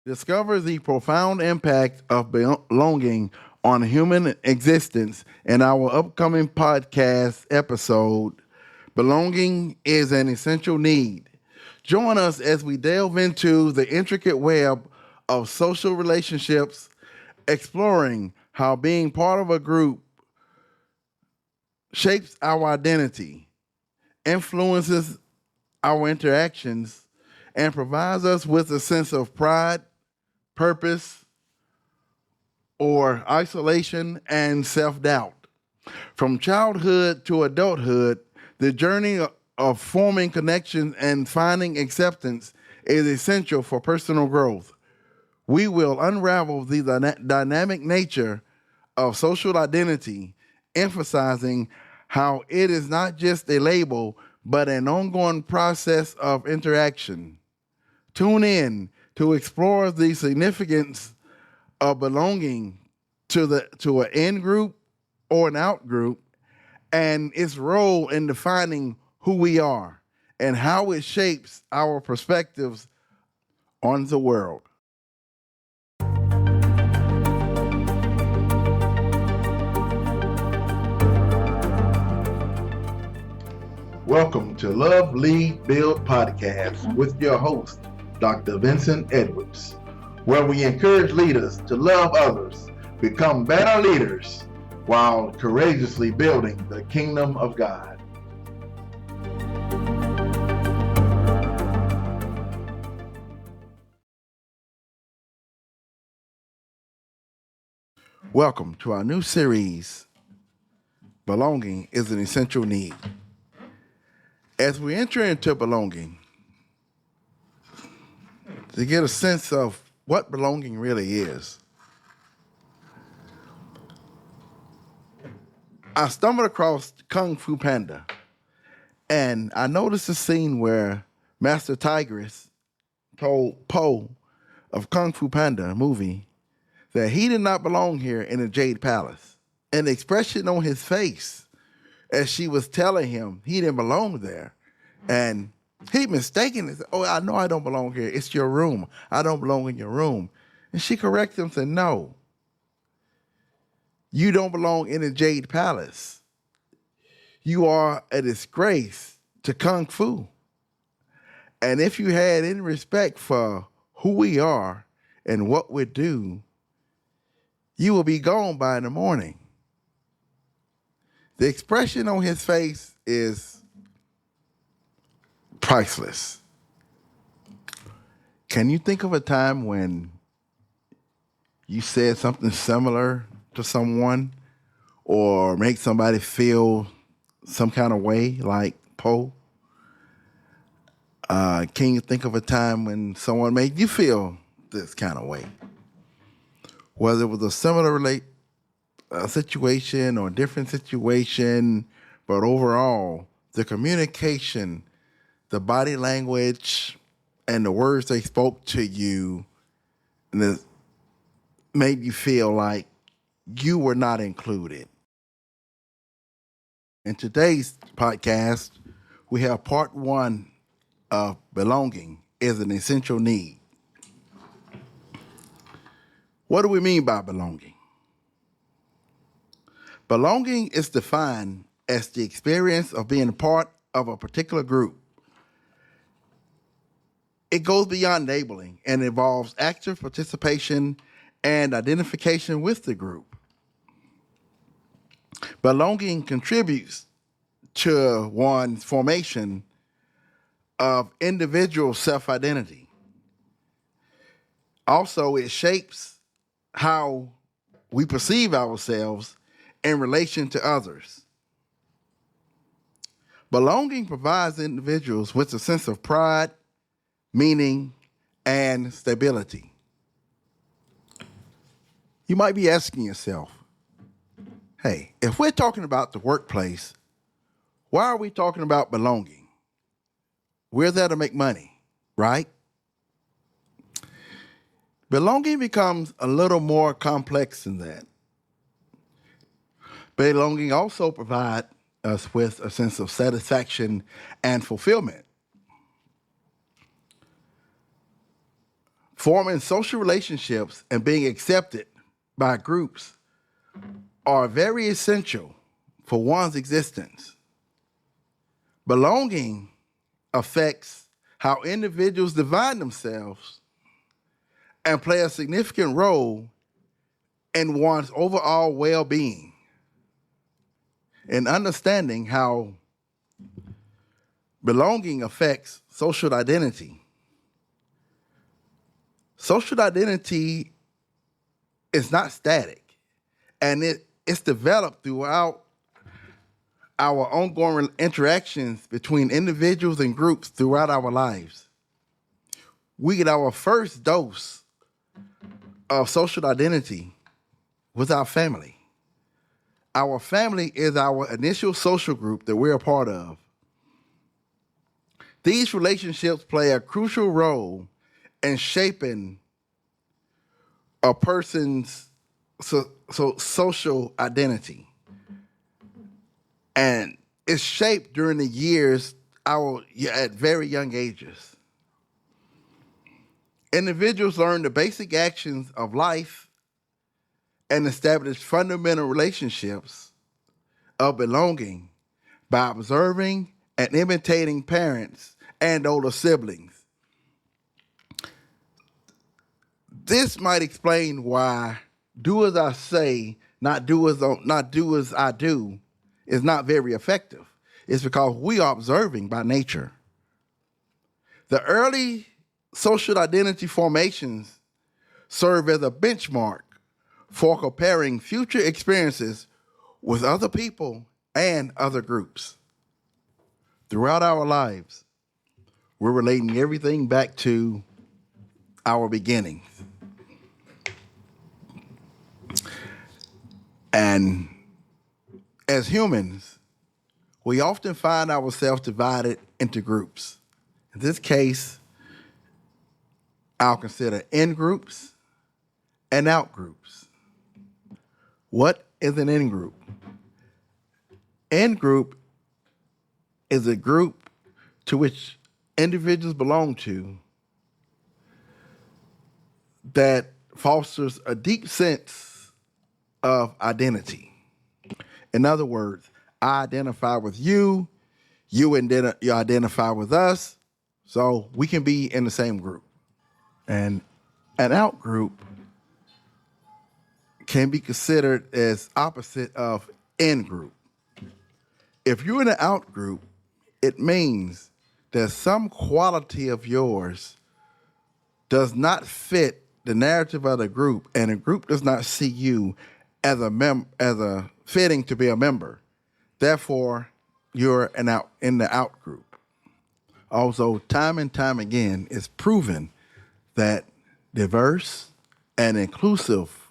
Discover the profound impact of belonging on human existence in our upcoming podcast episode, Belonging is an Essential Need. Join us as we delve into the intricate web of social relationships, exploring how being part of a group shapes our identity, influences our interactions, and provides us with a sense of pride, purpose, or isolation and self-doubt. From childhood to adulthood, the journey of forming connections and finding acceptance is essential for personal growth. We will unravel the dynamic nature of social identity, emphasizing how it is not just a label, but an ongoing process of interaction. Tune in to explore the significance of belonging to an in group or an out group and its role in defining who we are and how it shapes our perspectives on the world. Welcome to Love, Lead, Build podcast with your host, Dr. Vincent Edwards, where we encourage leaders to love others, become better leaders, while courageously building the kingdom of God. Welcome to our new series, Belonging is an Essential Need. As we enter into belonging, to get a sense of what belonging really is, I stumbled across Kung Fu Panda, and I noticed a scene where Master Tigress told Po of Kung Fu Panda movie that he did not belong here in the Jade Palace. And the expression on his face as she was telling him he didn't belong there. And he mistaken it. Oh, I know I don't belong here. It's your room. I don't belong in your room. And she corrected him and said, no, you don't belong in the Jade Palace. You are a disgrace to Kung Fu. And if you had any respect for who we are and what we do, you will be gone by the morning. The expression on his face is priceless. Can you think of a time when you said something similar to someone or make somebody feel some kind of way like Po? Can you think of a time when someone made you feel this kind of way? Whether it was a similar situation or a different situation, but overall, the communication, the body language, and the words they spoke to you made you feel like you were not included. In today's podcast, we have part one of belonging is an essential need. What do we mean by belonging? Belonging is defined as the experience of being part of a particular group. It goes beyond labeling and involves active participation and identification with the group. Belonging contributes to one's formation of individual self-identity. Also, it shapes how we perceive ourselves in relation to others. Belonging provides individuals with a sense of pride, meaning, and stability. You might be asking yourself, hey, if we're talking about the workplace, why are we talking about belonging? We're there to make money, right? Belonging becomes a little more complex than that. Belonging also provides us with a sense of satisfaction and fulfillment. Forming social relationships and being accepted by groups are very essential for one's existence. Belonging affects how individuals define themselves and play a significant role in one's overall well-being. In understanding how belonging affects social identity. Social identity is not static, and it's developed throughout our ongoing interactions between individuals and groups throughout our lives. We get our first dose of social identity with our family. Our family is our initial social group that we're a part of. These relationships play a crucial role in shaping a person's social identity. And it's shaped during the years at very young ages. Individuals learn the basic actions of life and establish fundamental relationships of belonging by observing and imitating parents and older siblings. This might explain why do as I say, not do as I do is not very effective. It's because we are observing by nature. The early social identity formations serve as a benchmark for comparing future experiences with other people and other groups. Throughout our lives, we're relating everything back to our beginnings. And as humans, we often find ourselves divided into groups. In this case, I'll consider in groups and out groups. What is an in group? In group is a group to which individuals belong to that fosters a deep sense of identity. In other words, I identify with you, you identify with us, so we can be in the same group. And an out group can be considered as opposite of in group. If you're in an out group, it means that some quality of yours does not fit the narrative of the group, and the group does not see you as a fitting to be a member. Therefore, you're in the out group. Also, time and time again, it's proven that diverse and inclusive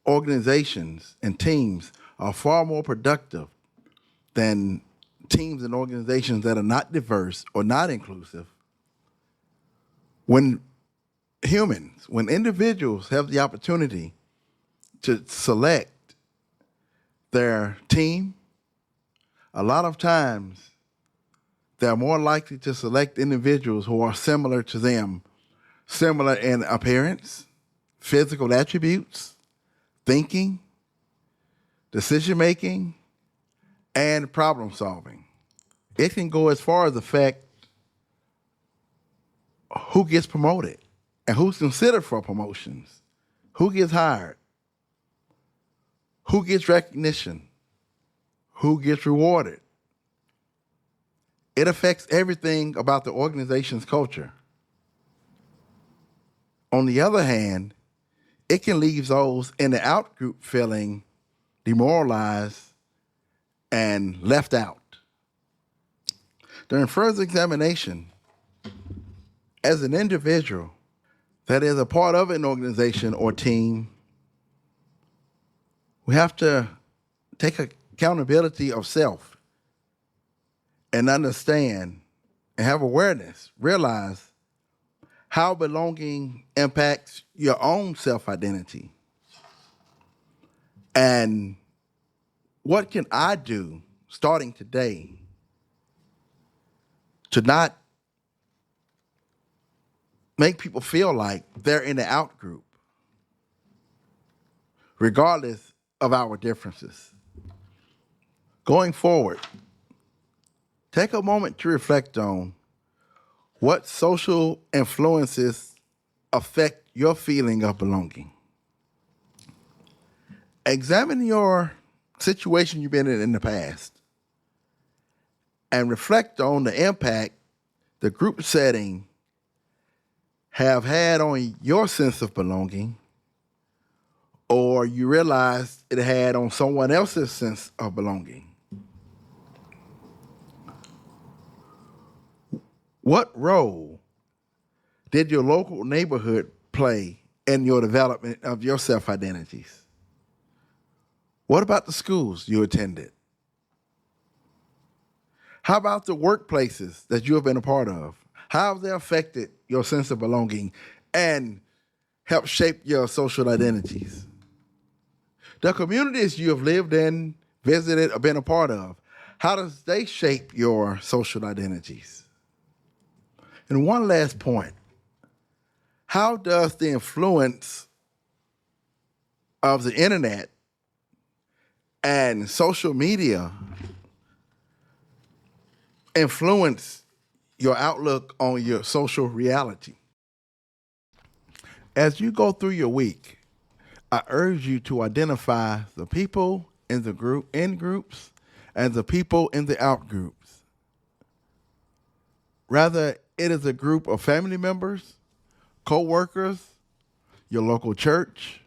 organizations and teams are far more productive than teams and organizations that are not diverse or not inclusive. When individuals have the opportunity to select their team, a lot of times they're more likely to select individuals who are similar to them, similar in appearance, physical attributes, thinking, decision-making, and problem-solving. It can go as far as affect who gets promoted and who's considered for promotions, who gets hired, who gets recognition, who gets rewarded. It affects everything about the organization's culture. On the other hand, it can leave those in the out group feeling demoralized and left out. During further examination, as an individual that is a part of an organization or team, we have to take accountability of self and understand and have awareness, realize how belonging impacts your own self-identity. And what can I do starting today to not make people feel like they're in the out group, regardless of our differences. Going forward, take a moment to reflect on what social influences affect your feeling of belonging. Examine your situation you've been in the past and reflect on the impact the group setting have had on your sense of belonging, or you realize it had on someone else's sense of belonging. What role did your local neighborhood play in your development of your self-identities? What about the schools you attended? How about the workplaces that you have been a part of? How have they affected your sense of belonging and helped shape your social identities? The communities you have lived in, visited, or been a part of, how does they shape your social identities? And one last point, how does the influence of the internet and social media influence your outlook on your social reality? As you go through your week, I urge you to identify the people in the groups and the people in the out groups. Rather, it is a group of family members, co-workers, your local church.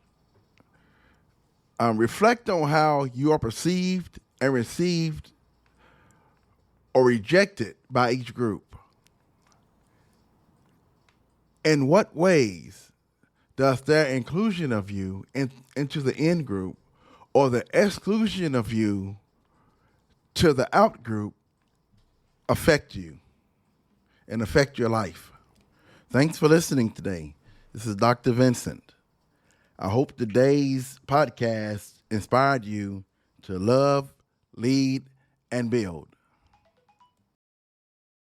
Reflect on how you are perceived and received or rejected by each group. In what ways does their inclusion of you into the in group or the exclusion of you to the out group affect you and affect your life? Thanks for listening today. This is Dr. Vincent. I hope today's podcast inspired you to love, lead, and build.